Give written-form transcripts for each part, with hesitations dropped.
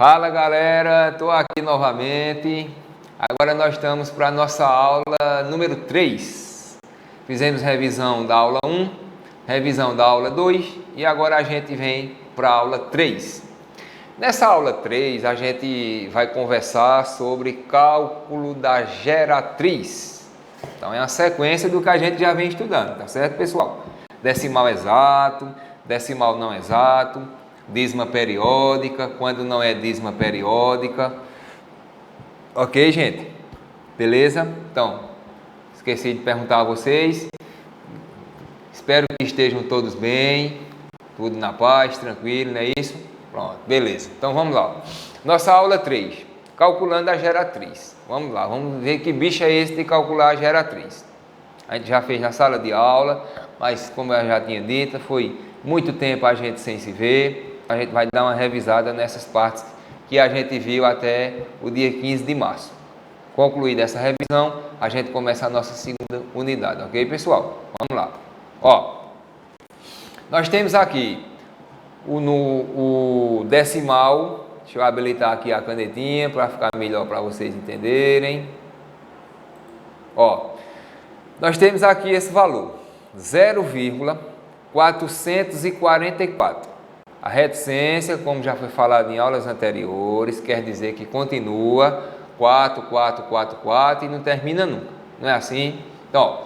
Fala galera, estou aqui novamente. Agora nós estamos para a nossa aula número 3. Fizemos revisão da aula 1, revisão da aula 2 e agora a gente vem para a aula 3. Nessa aula 3 a gente vai conversar sobre cálculo da geratriz. Então é uma sequência do que a gente já vem estudando, tá certo, pessoal? Decimal exato, decimal não exato, dízima periódica, quando não é dízima periódica. Ok, gente? Beleza? Então, esqueci de perguntar a vocês. Espero que estejam todos bem, tudo na paz, tranquilo, não é isso? Pronto, beleza. Então vamos lá. Nossa aula 3, calculando a geratriz. Vamos lá, vamos ver que bicho é esse de calcular a geratriz. A gente já fez na sala de aula, mas como eu já tinha dito, foi muito tempo a gente sem se ver. A gente vai dar uma revisada nessas partes que a gente viu até o dia 15 de março. Concluída essa revisão, a gente começa a nossa segunda unidade, ok, pessoal? Vamos lá. Ó, nós temos aqui o decimal. Deixa eu habilitar aqui a canetinha para ficar melhor para vocês entenderem. Ó, nós temos aqui esse valor, 0,444. A reticência, como já foi falado em aulas anteriores, quer dizer que continua 4, 4, 4, 4 e não termina nunca. Não é assim? Então, ó,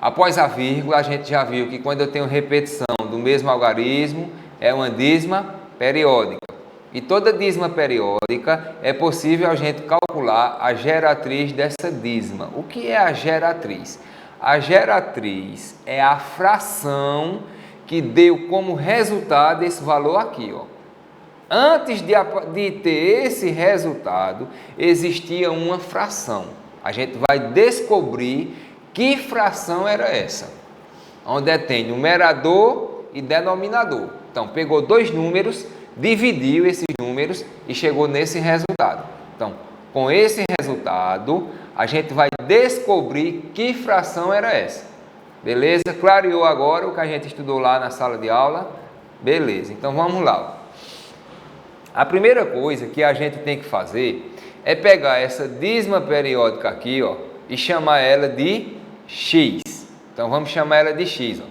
após a vírgula, a gente já viu que quando eu tenho repetição do mesmo algarismo, é uma dízima periódica. E toda dízima periódica é possível a gente calcular a geratriz dessa dízima. O que é a geratriz? A geratriz é a fração que deu como resultado esse valor aqui, ó. Antes de ter esse resultado, existia uma fração. A gente vai descobrir que fração era essa, onde tem numerador e denominador. Então, pegou dois números, dividiu esses números e chegou nesse resultado. Então, com esse resultado, a gente vai descobrir que fração era essa. Beleza? Clareou agora o que a gente estudou lá na sala de aula? Beleza, então vamos lá. A primeira coisa que a gente tem que fazer é pegar essa dízima periódica aqui, ó, e chamar ela de x. Então vamos chamar ela de x, ó.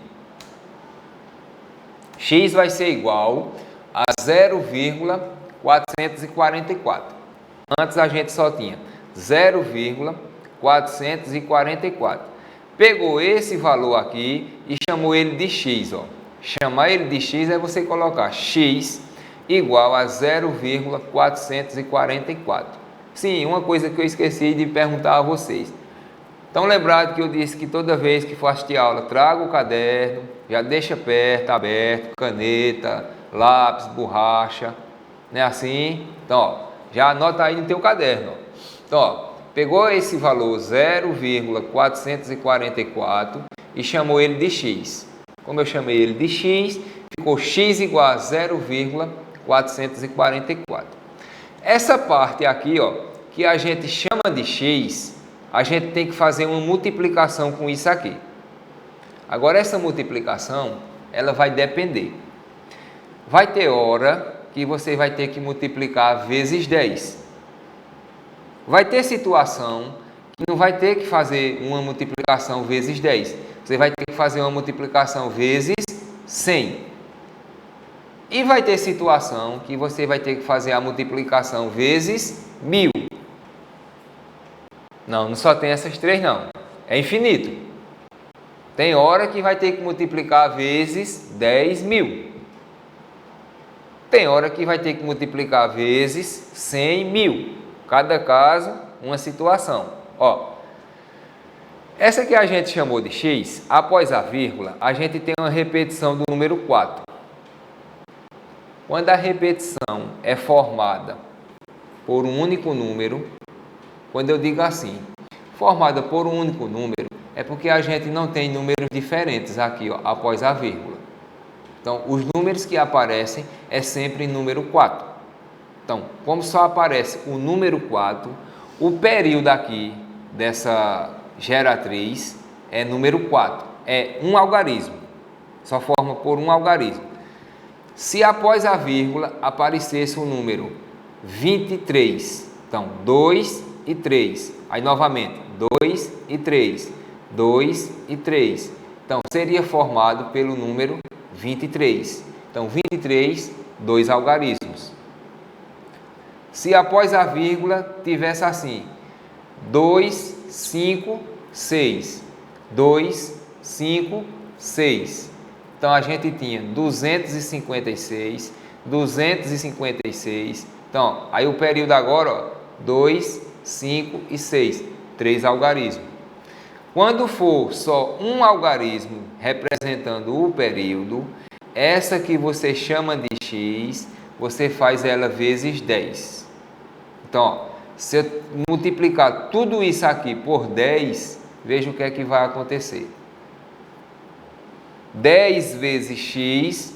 X vai ser igual a 0,444. Antes a gente só tinha 0,444. Pegou esse valor aqui e chamou ele de x, ó. Chamar ele de x é você colocar x igual a 0,444. Sim, uma coisa que eu esqueci de perguntar a vocês. Estão lembrados que eu disse que toda vez que for assistir aula, traga o caderno, já deixa perto, aberto, caneta, lápis, borracha, não é assim? Então, ó, já anota aí no teu caderno, ó. Então, ó, pegou esse valor 0,444 e chamou ele de x. Como eu chamei ele de x, ficou x igual a 0,444. Essa parte aqui, ó, que a gente chama de x, a gente tem que fazer uma multiplicação com isso aqui. Agora, essa multiplicação, ela vai depender. Vai ter hora que você vai ter que multiplicar vezes 10. Vai ter situação que não vai ter que fazer uma multiplicação vezes 10. Você vai ter que fazer uma multiplicação vezes 100. E vai ter situação que você vai ter que fazer a multiplicação vezes 1000. Não só tem essas três, não. É infinito. Tem hora que vai ter que multiplicar vezes 10.000. Tem hora que vai ter que multiplicar vezes 100.000. Cada caso, uma situação. Ó, essa que a gente chamou de x, após a vírgula, a gente tem uma repetição do número 4. Quando a repetição é formada por um único número, quando eu digo assim, formada por um único número, é porque a gente não tem números diferentes aqui, ó, após a vírgula. Então, os números que aparecem é sempre número 4. Então, como só aparece o número 4, o período aqui dessa geratriz é número 4. É um algarismo. Só forma por um algarismo. Se após a vírgula aparecesse o número 23. Então, 2 e 3. Aí, novamente, 2 e 3. 2 e 3. Então, seria formado pelo número 23. Então, 23, 2 algarismos. Se após a vírgula tivesse assim, 2, 5, 6. 2, 5, 6. Então, a gente tinha 256, 256. Então, aí o período agora, ó, 2, 5 e 6. 3 algarismos. Quando for só um algarismo representando o período, essa que você chama de x, você faz ela vezes 10. Então, ó, se eu multiplicar tudo isso aqui por 10, veja o que é que vai acontecer. 10 vezes x,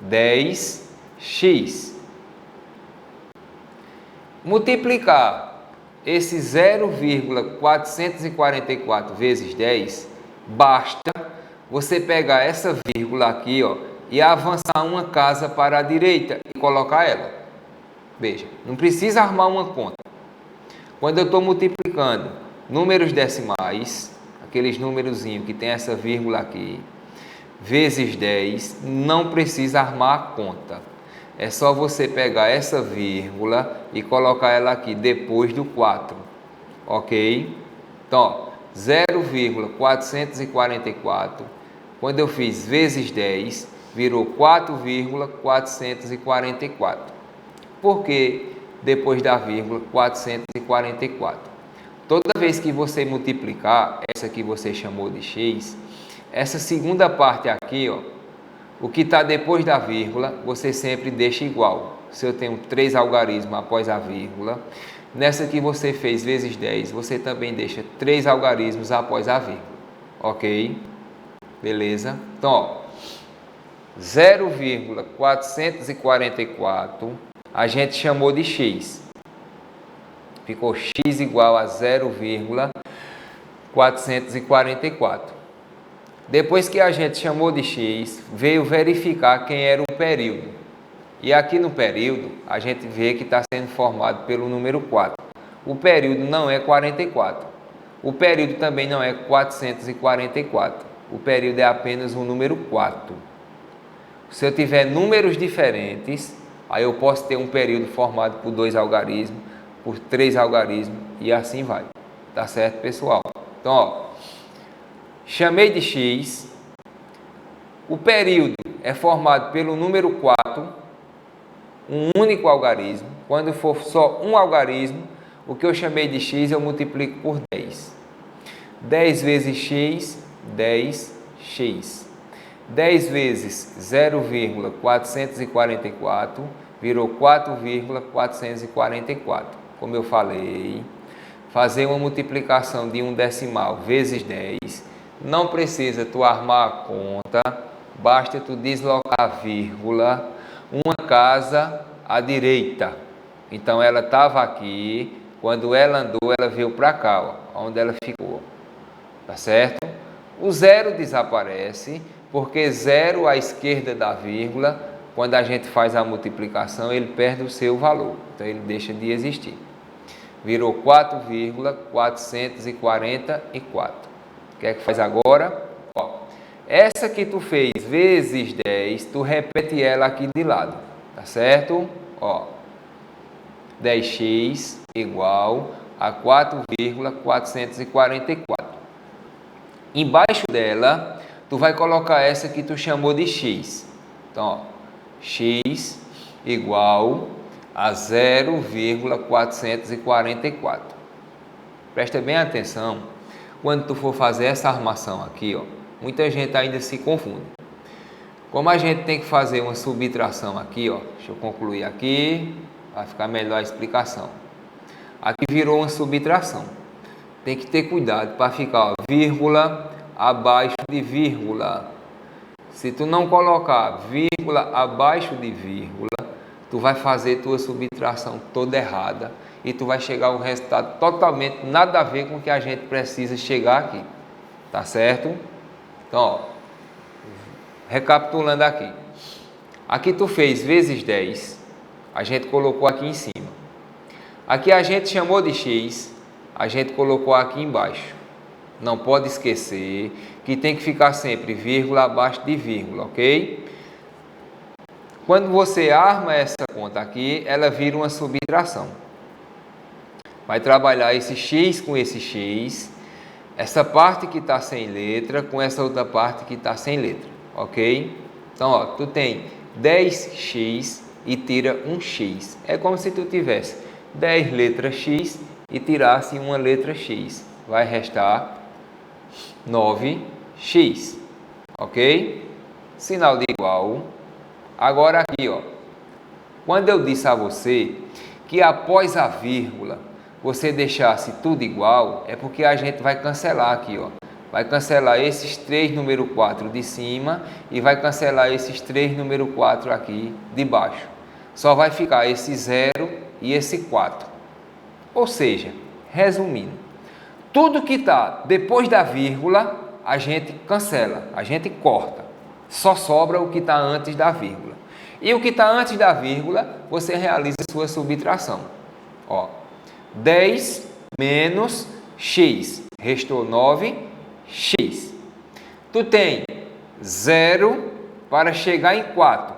10x. Multiplicar esse 0,444 vezes 10, basta você pegar essa vírgula aqui, ó, e avançar uma casa para a direita e colocar ela. Veja, não precisa armar uma conta. Quando eu estou multiplicando números decimais, aqueles númerozinhos que tem essa vírgula aqui, vezes 10, não precisa armar a conta. É só você pegar essa vírgula e colocar ela aqui depois do 4, ok? Então, 0,444, quando eu fiz vezes 10, virou 4,444. Por que depois da vírgula 444? Toda vez que você multiplicar essa que você chamou de x, essa segunda parte aqui, ó, o que está depois da vírgula, você sempre deixa igual. Se eu tenho 3 algarismos após a vírgula, nessa que você fez vezes 10, você também deixa 3 algarismos após a vírgula. Ok? Beleza? Então, ó, 0,444 a gente chamou de x. Ficou x igual a 0,444. Depois que a gente chamou de x, veio verificar quem era o período. E aqui no período, a gente vê que está sendo formado pelo número 4. O período não é 44. O período também não é 444. O período é apenas o número 4. Se eu tiver números diferentes, aí eu posso ter um período formado por 2 algarismos, por 3 algarismos e assim vai. Tá certo, pessoal? Então, ó, chamei de x, o período é formado pelo número 4, um único algarismo. Quando for só um algarismo, o que eu chamei de x eu multiplico por 10. 10 vezes x, 10x. 10 vezes 0,444 virou 4,444. Como eu falei, fazer uma multiplicação de um decimal vezes 10, não precisa tu armar a conta, basta tu deslocar a vírgula, uma casa à direita. Então ela estava aqui, quando ela andou, ela veio para cá, ó, onde ela ficou. Tá certo? O zero desaparece, porque zero à esquerda da vírgula, quando a gente faz a multiplicação, ele perde o seu valor. Então ele deixa de existir. Virou 4,444. O que é que faz agora? Ó, essa que tu fez vezes 10, tu repete ela aqui de lado, tá certo? Ó, 10x igual a 4,444. Embaixo dela, tu vai colocar essa que tu chamou de x. Então, ó, x igual a 0,444. Presta bem atenção, quando tu for fazer essa armação aqui, ó, muita gente ainda se confunde. Como a gente tem que fazer uma subtração aqui, ó, deixa eu concluir aqui, vai ficar melhor a explicação. Aqui virou uma subtração. Tem que ter cuidado para ficar, ó, vírgula abaixo de vírgula. Se tu não colocar vírgula abaixo de vírgula, tu vai fazer tua subtração toda errada e tu vai chegar a um resultado totalmente nada a ver com o que a gente precisa chegar aqui. Tá certo? Então, ó, recapitulando aqui. Aqui tu fez vezes 10, a gente colocou aqui em cima. Aqui a gente chamou de x, a gente colocou aqui embaixo. Não pode esquecer que tem que ficar sempre vírgula abaixo de vírgula, ok? Quando você arma essa conta aqui, ela vira uma subtração. Vai trabalhar esse x com esse x, essa parte que está sem letra com essa outra parte que está sem letra, ok? Então, ó, tu tem 10x e tira um x. É como se tu tivesse 10 letras x e tirasse uma letra x. Vai restar 9x, ok? Sinal de igual. Agora aqui, ó, quando eu disse a você que após a vírgula você deixasse tudo igual, é porque a gente vai cancelar aqui, ó. Vai cancelar esses 3 número 4 de cima e vai cancelar esses 3 número 4 aqui de baixo. Só vai ficar esse 0 e esse 4. Ou seja, resumindo, tudo que está depois da vírgula, a gente cancela, a gente corta. Só sobra o que está antes da vírgula. E o que está antes da vírgula, você realiza sua subtração. Ó, 10 menos x, restou 9x. Tu tem 0 para chegar em 4.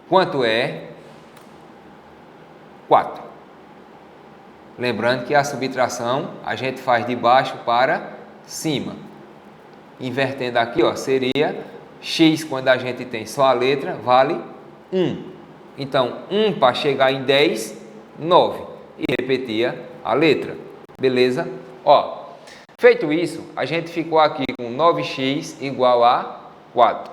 Quanto é? 4. Lembrando que a subtração a gente faz de baixo para cima. Invertendo aqui, ó, seria x, quando a gente tem só a letra, vale 1. Então, 1 para chegar em 10, 9. E repetia a letra. Beleza? Ó, feito isso, a gente ficou aqui com 9x igual a 4.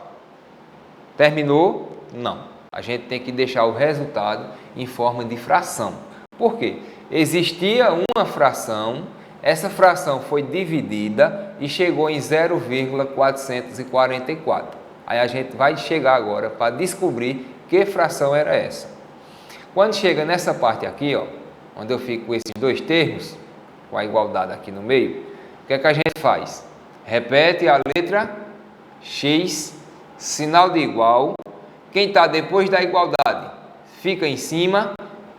Terminou? Não. A gente tem que deixar o resultado em forma de fração. Por quê? Existia uma fração, essa fração foi dividida e chegou em 0,444. Aí a gente vai chegar agora para descobrir que fração era essa. Quando chega nessa parte aqui, ó, onde eu fico com esses dois termos, com a igualdade aqui no meio, o que é que a gente faz? Repete a letra x, sinal de igual. Quem está depois da igualdade fica em cima,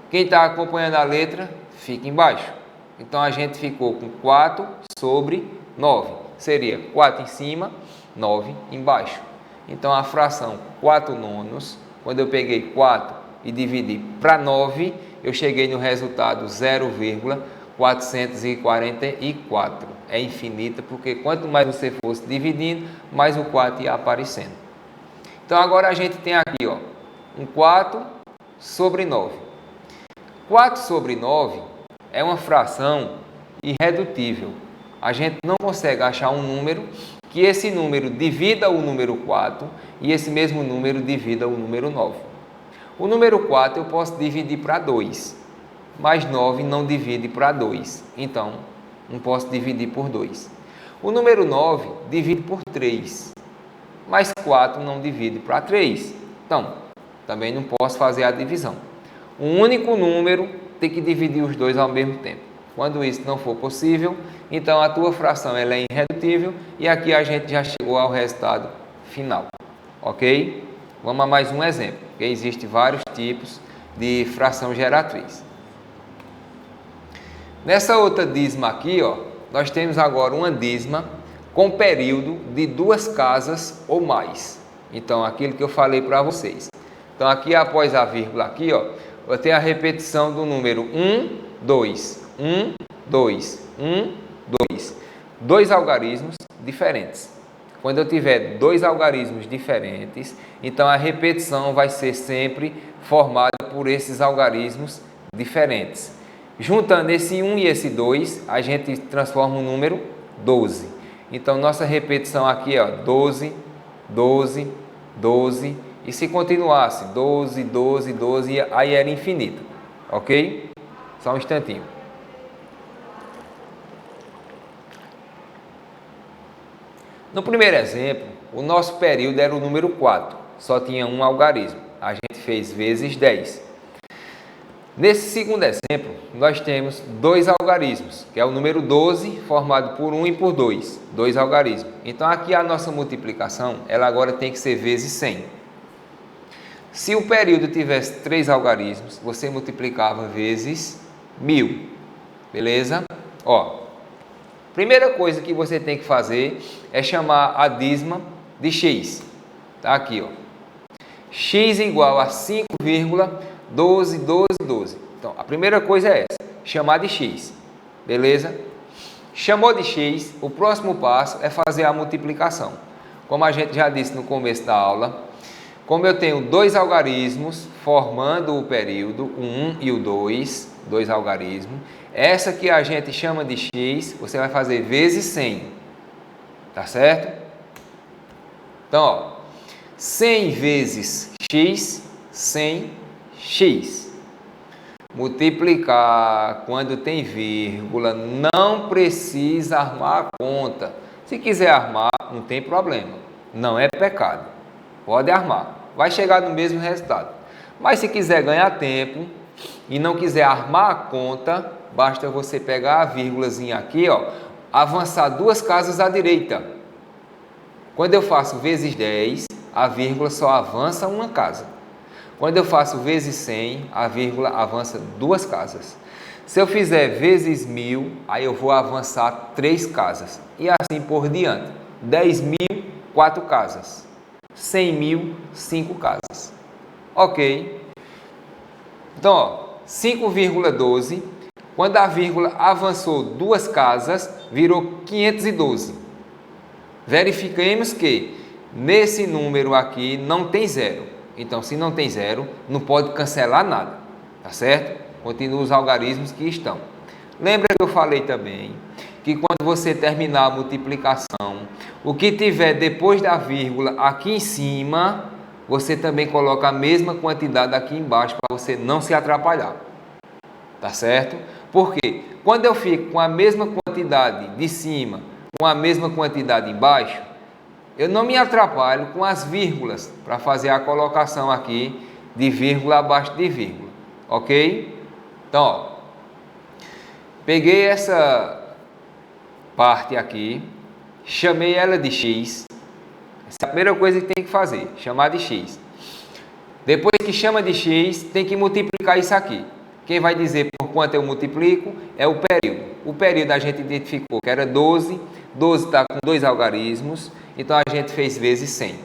quem está acompanhando a letra fica embaixo. Então a gente ficou com 4 sobre 9. Seria 4 em cima, 9 embaixo. Então a fração 4 nonos, quando eu peguei 4 e dividi para 9, eu cheguei no resultado 0,444. É infinita, porque quanto mais você fosse dividindo, mais o 4 ia aparecendo. Então agora a gente tem aqui, ó, um 4 sobre 9. 4 sobre 9 é uma fração irredutível. A gente não consegue achar um número que esse número divida o número 4 e esse mesmo número divida o número 9. O número 4 eu posso dividir para 2, mas 9 não divide para 2, então não posso dividir por 2. O número 9 divide por 3, mas 4 não divide para 3, então também não posso fazer a divisão. Um único número tem que dividir os dois ao mesmo tempo. Quando isso não for possível, então a tua fração ela é irredutível e aqui a gente já chegou ao resultado final, ok? Vamos a mais um exemplo, porque existem vários tipos de fração geratriz. Nessa outra dízima aqui, ó, nós temos agora uma dízima com período de 2 casas ou mais. Então, aquilo que eu falei para vocês. Então, aqui após a vírgula aqui, ó, eu tenho a repetição do número 1, 2, 1, 2, 1, 2. 2 algarismos diferentes. Quando eu tiver 2 algarismos diferentes, então a repetição vai ser sempre formada por esses algarismos diferentes. Juntando esse 1 e esse 2, a gente transforma o número 12. Então, nossa repetição aqui é 12, 12, 12. E se continuasse 12, 12, 12, aí era infinito. Ok? Só um instantinho. No primeiro exemplo, o nosso período era o número 4. Só tinha um algarismo. A gente fez vezes 10. Nesse segundo exemplo, nós temos 2 algarismos, que é o número 12, formado por 1 e por 2. 2 algarismos. Então, aqui a nossa multiplicação, ela agora tem que ser vezes 100. Se o período tivesse 3 algarismos, você multiplicava vezes 1000. Beleza? Ó, primeira coisa que você tem que fazer é chamar a dízima de x. Tá aqui, ó. X igual a 5,121212. Então, a primeira coisa é essa, chamar de x. Beleza? Chamou de x, o próximo passo é fazer a multiplicação. Como a gente já disse no começo da aula, como eu tenho dois algarismos formando o período, o 1 e o 2, dois algarismos, essa que a gente chama de x, você vai fazer vezes 100. Tá certo? Então, ó, 100 vezes x, 100x. Multiplicar quando tem vírgula, não precisa armar a conta. Se quiser armar, não tem problema. Não é pecado. Pode armar. Vai chegar no mesmo resultado. Mas se quiser ganhar tempo e não quiser armar a conta, basta você pegar a vírgulazinha aqui, ó, avançar 2 casas à direita. Quando eu faço vezes 10, a vírgula só avança 1 casa. Quando eu faço vezes 100, a vírgula avança 2 casas. Se eu fizer vezes 1000, aí eu vou avançar 3 casas. E assim por diante. 10.000, 4 casas. 100.000, 5 casas. Ok? Então, ó, 5,12. Quando a vírgula avançou 2 casas, virou 512. Verifiquemos que nesse número aqui não tem zero. Então, se não tem zero, não pode cancelar nada. Tá certo? Continua os algarismos que estão. Lembra que eu falei também que quando você terminar a multiplicação, o que tiver depois da vírgula aqui em cima, você também coloca a mesma quantidade aqui embaixo para você não se atrapalhar. Tá certo? Porque quando eu fico com a mesma quantidade de cima, com a mesma quantidade embaixo, eu não me atrapalho com as vírgulas para fazer a colocação aqui de vírgula abaixo de vírgula. Ok? Então, ó, peguei essa parte aqui, chamei ela de x. Essa é a primeira coisa que tem que fazer, chamar de x. Depois que chama de x, tem que multiplicar isso aqui. Quem vai dizer por quanto eu multiplico é o período. O período a gente identificou que era 12. 12 está com 2 algarismos, então a gente fez vezes 100.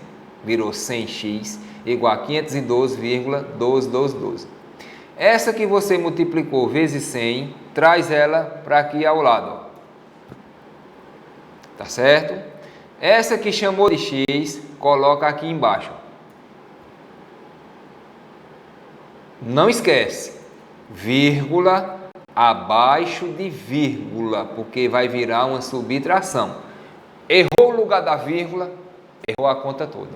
Virou 100x igual a 512,121212. Essa que você multiplicou vezes 100, traz ela para aqui ao lado. Ó. Tá certo? Essa que chamou de x, coloca aqui embaixo. Não esquece, vírgula abaixo de vírgula, porque vai virar uma subtração. Errou o lugar da vírgula, errou a conta toda.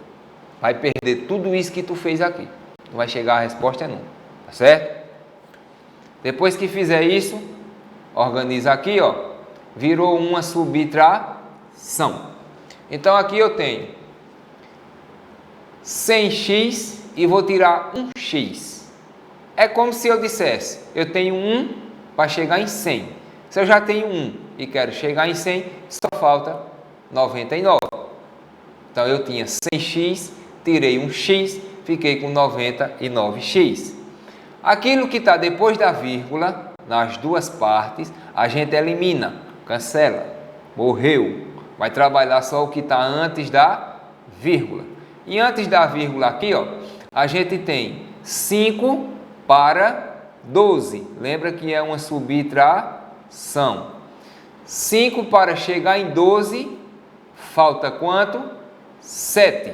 Vai perder tudo isso que tu fez aqui. Não vai chegar a resposta nunca. Tá certo? Depois que fizer isso, organiza aqui, ó. Virou uma subtração. Então aqui eu tenho 100x e vou tirar 1x. É como se eu dissesse, eu tenho 1 para chegar em 100. Se eu já tenho 1 e quero chegar em 100, só falta 99. Então eu tinha 100x, tirei 1x, fiquei com 99x. Aquilo que está depois da vírgula, nas duas partes, a gente elimina, cancela, morreu. Vai trabalhar só o que está antes da vírgula. E antes da vírgula aqui, ó, a gente tem 5 para 12. Lembra que é uma subtração. 5 para chegar em 12, falta quanto? 7.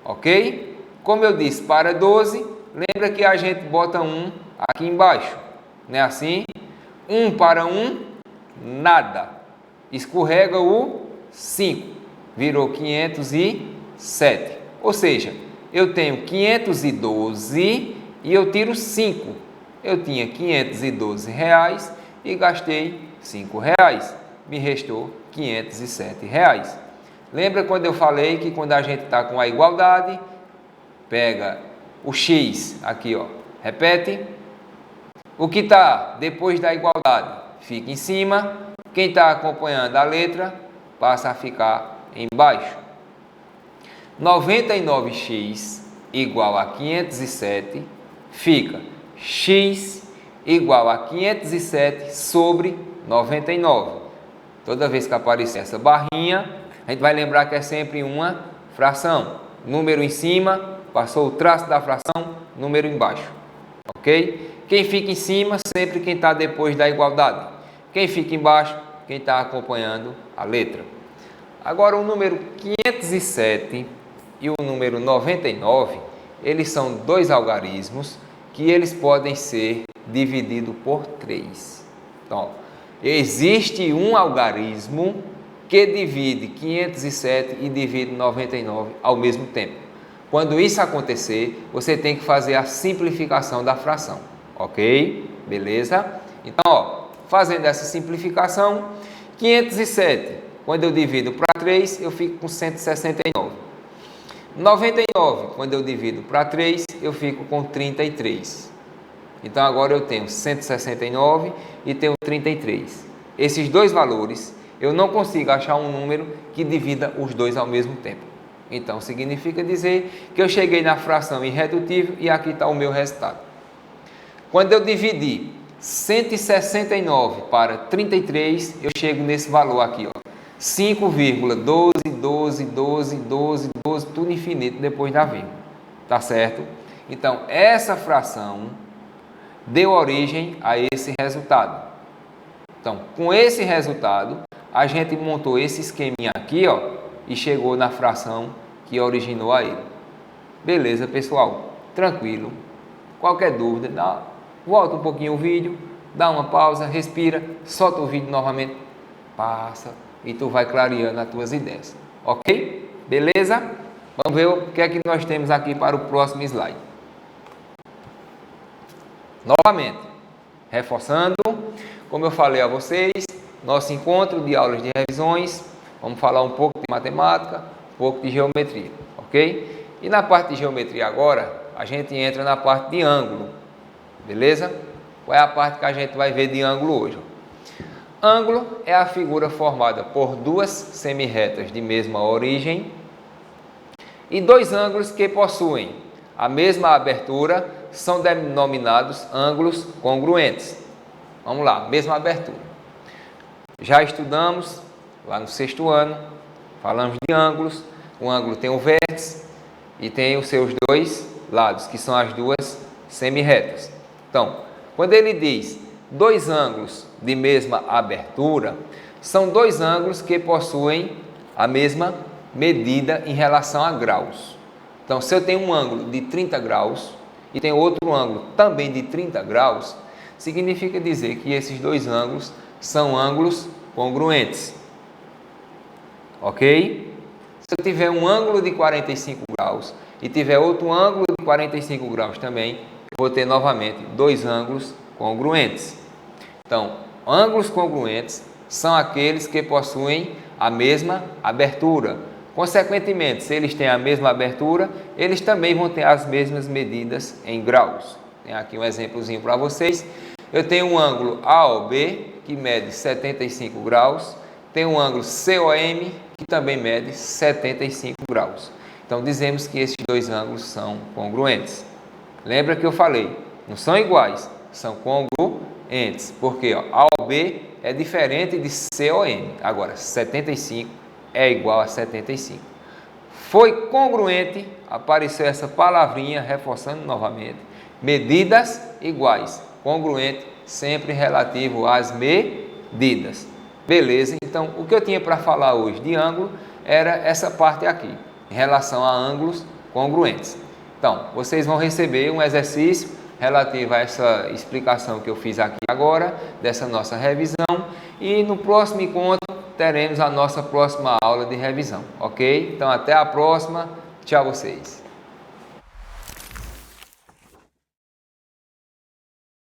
Ok? Como eu disse, para 12, lembra que a gente bota 1 aqui embaixo. Não é assim? 1 para 1, nada. Escorrega o 5. Virou 507. Ou seja, eu tenho 512 e eu tiro 5. Eu tinha 512 reais e gastei 5 reais. Me restou 507 reais. Lembra quando eu falei que quando a gente está com a igualdade, pega o x aqui, ó. Repete. O que está depois da igualdade fica em cima. Quem está acompanhando a letra passa a ficar embaixo. 99x igual a 507 fica x igual a 507 sobre 99. Toda vez que aparecer essa barrinha, a gente vai lembrar que é sempre uma fração. Número em cima, passou o traço da fração, número embaixo. Ok? Quem fica em cima, sempre quem está depois da igualdade. Quem fica embaixo, quem está acompanhando a letra. Agora, o número 507 e o número 99, eles são dois algarismos que eles podem ser divididos por 3. Então, existe um algarismo que divide 507 e divide 99 ao mesmo tempo. Quando isso acontecer, você tem que fazer a simplificação da fração, ok? Beleza? Então, ó, fazendo essa simplificação, 507, quando eu divido para 3, eu fico com 169. 99, quando eu divido para 3, eu fico com 33. Então, agora eu tenho 169 e tenho 33. Esses dois valores, eu não consigo achar um número que divida os dois ao mesmo tempo. Então, significa dizer que eu cheguei na fração irredutível e aqui está o meu resultado. Quando eu dividir 169 para 33, eu chego nesse valor aqui, ó. 5,12, tudo infinito depois da vírgula. Tá certo? Então, essa fração deu origem a esse resultado. Então, com esse resultado, a gente montou esse esqueminha aqui, ó, e chegou na fração que originou a ele. Beleza, pessoal? Tranquilo. Qualquer dúvida, volta um pouquinho o vídeo, dá uma pausa, respira, solta o vídeo novamente, passa e tu vai clareando as tuas ideias. Ok? Beleza? Vamos ver o que é que nós temos aqui para o próximo slide. Novamente, reforçando, como eu falei a vocês, nosso encontro de aulas de revisões, vamos falar um pouco de matemática, um pouco de geometria, ok? E na parte de geometria agora, a gente entra na parte de ângulo, beleza? Qual é a parte que a gente vai ver de ângulo hoje? Ângulo é a figura formada por duas semirretas de mesma origem e dois ângulos que possuem a mesma abertura são denominados ângulos congruentes. Vamos lá, mesma abertura. Já estudamos lá no 6º ano, falamos de ângulos. O ângulo tem um vértice e tem os seus dois lados, que são as duas semirretas. Então, quando ele diz dois ângulos de mesma abertura, são dois ângulos que possuem a mesma medida em relação a graus. Então, se eu tenho um ângulo de 30 graus e tenho outro ângulo também de 30 graus, significa dizer que esses dois ângulos são ângulos congruentes. Ok? Se eu tiver um ângulo de 45 graus e tiver outro ângulo de 45 graus também, eu vou ter novamente dois ângulos congruentes. Então, ângulos congruentes são aqueles que possuem a mesma abertura. Consequentemente, se eles têm a mesma abertura, eles também vão ter as mesmas medidas em graus. Tem aqui um exemplozinho para vocês. Eu tenho um ângulo AOB, que mede 75 graus. Tem um ângulo COM, que também mede 75 graus. Então, dizemos que esses dois ângulos são congruentes. Lembra que eu falei, não são iguais, são congruentes. Porque ó, AOB é diferente de COM. Agora, 75 é igual a 75. Foi congruente, apareceu essa palavrinha, reforçando novamente. Medidas iguais. Congruente, sempre relativo às medidas. Beleza? Então, o que eu tinha para falar hoje de ângulo era essa parte aqui, em relação a ângulos congruentes. Então, vocês vão receber um exercício relativo a essa explicação que eu fiz aqui agora, dessa nossa revisão, e no próximo encontro teremos a nossa próxima aula de revisão, ok? Então, até a próxima. Tchau, vocês.